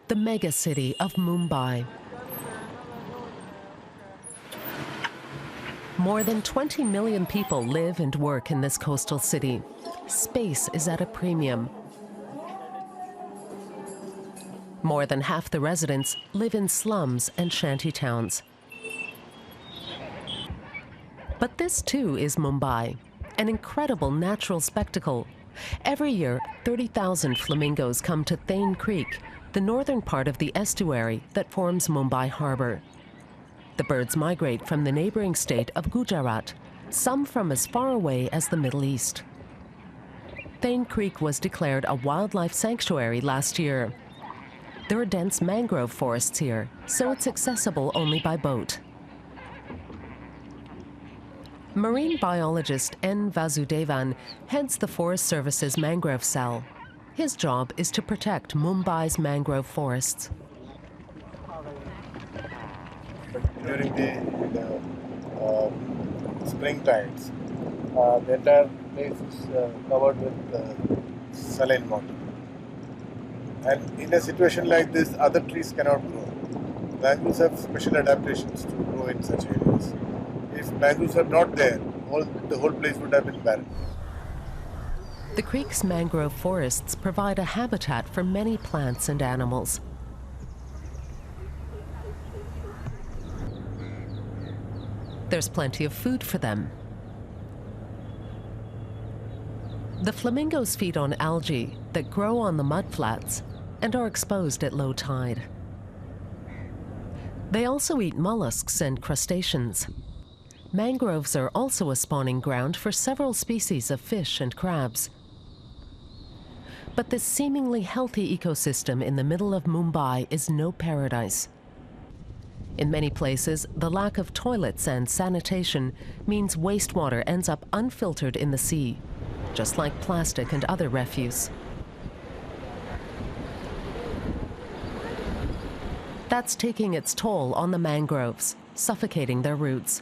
the mega city of Mumbai. More than 20 million people live and work in this coastal city. Space is at a premium. More than half the residents live in slums and shanty towns. But this too is Mumbai, an incredible natural spectacle. Every year, 30,000 flamingos come to Thane Creek, the northern part of the estuary that forms Mumbai harbor. The birds migrate from the neighboring state of Gujarat, some from as far away as the Middle East. Thane Creek was declared a wildlife sanctuary last year. There are dense mangrove forests here, so it's accessible only by boat. Marine biologist N. Vasudevan heads the Forest Service's mangrove cell. His job is to protect Mumbai's mangrove forests. During the spring tides, the entire place is covered with saline water. And in a situation like this, other trees cannot grow. Mangroves have special adaptations to grow in such areas. If mangroves are not there, the whole place would have been barren. The creek's mangrove forests provide a habitat for many plants and animals. There's plenty of food for them. The flamingos feed on algae that grow on the mudflats and are exposed at low tide. They also eat mollusks and crustaceans. Mangroves are also a spawning ground for several species of fish and crabs. But this seemingly healthy ecosystem in the middle of Mumbai is no paradise. In many places, the lack of toilets and sanitation means wastewater ends up unfiltered in the sea, just like plastic and other refuse. That's taking its toll on the mangroves, suffocating their roots.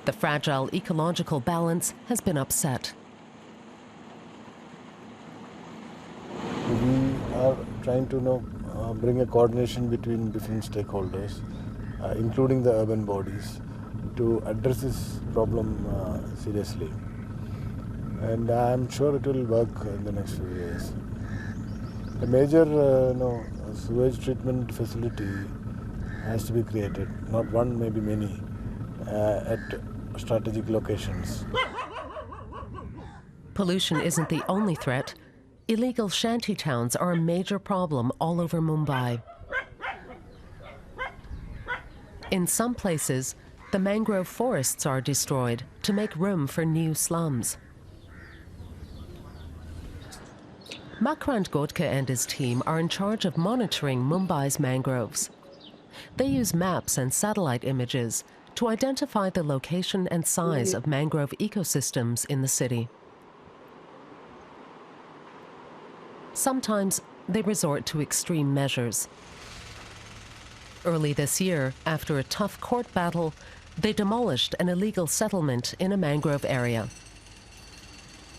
The fragile ecological balance has been upset. We are trying to bring a coordination between different stakeholders, including the urban bodies, to address this problem seriously. And I'm sure it will work in the next few years. A major sewage treatment facility has to be created, not one, maybe many, at strategic locations. Pollution isn't the only threat. Illegal shanty towns are a major problem all over Mumbai. In some places, the mangrove forests are destroyed to make room for new slums. Makrand Godke and his team are in charge of monitoring Mumbai's mangroves. They use maps and satellite images to identify the location and size of mangrove ecosystems in the city. Sometimes they resort to extreme measures. Early this year, after a tough court battle, they demolished an illegal settlement in a mangrove area.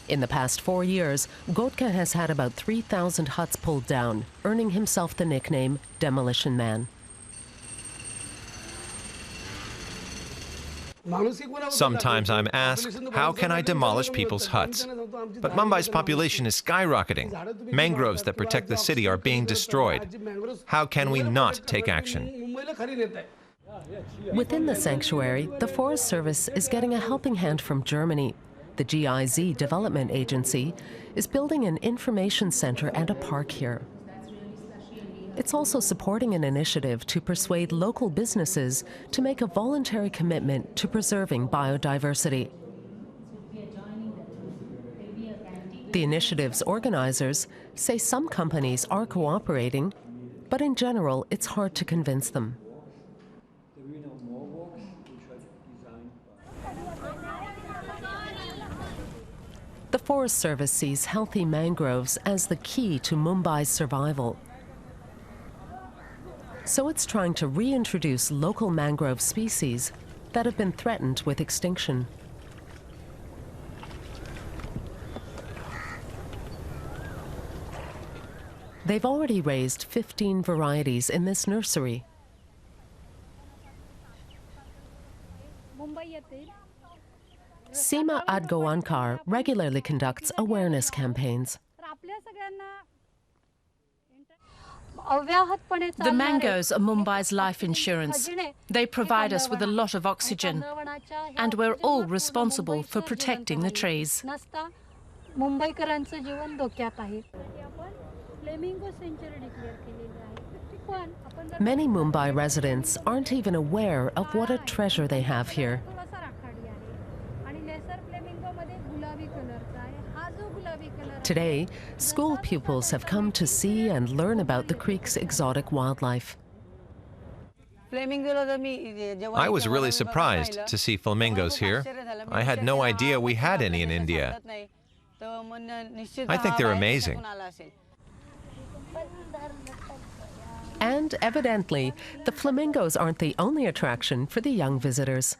In the past 4 years, Godke has had about 3,000 huts pulled down, earning himself the nickname Demolition Man. Sometimes I'm asked, how can I demolish people's huts? But Mumbai's population is skyrocketing. Mangroves that protect the city are being destroyed. How can we not take action? Within the sanctuary, the Forest Service is getting a helping hand from Germany. The GIZ Development Agency is building an information center and a park here. It's also supporting an initiative to persuade local businesses to make a voluntary commitment to preserving biodiversity. The initiative's organizers say some companies are cooperating, but in general, it's hard to convince them. The Forest Service sees healthy mangroves as the key to Mumbai's survival. So it's trying to reintroduce local mangrove species that have been threatened with extinction. They've already raised 15 varieties in this nursery. Seema Adgoankar regularly conducts awareness campaigns. The mangoes are Mumbai's life insurance. They provide us with a lot of oxygen, and we're all responsible for protecting the trees. Many Mumbai residents aren't even aware of what a treasure they have here. Today, school pupils have come to see and learn about the creek's exotic wildlife. I was really surprised to see flamingos here. I had no idea we had any in India. I think they're amazing. And evidently, the flamingos aren't the only attraction for the young visitors.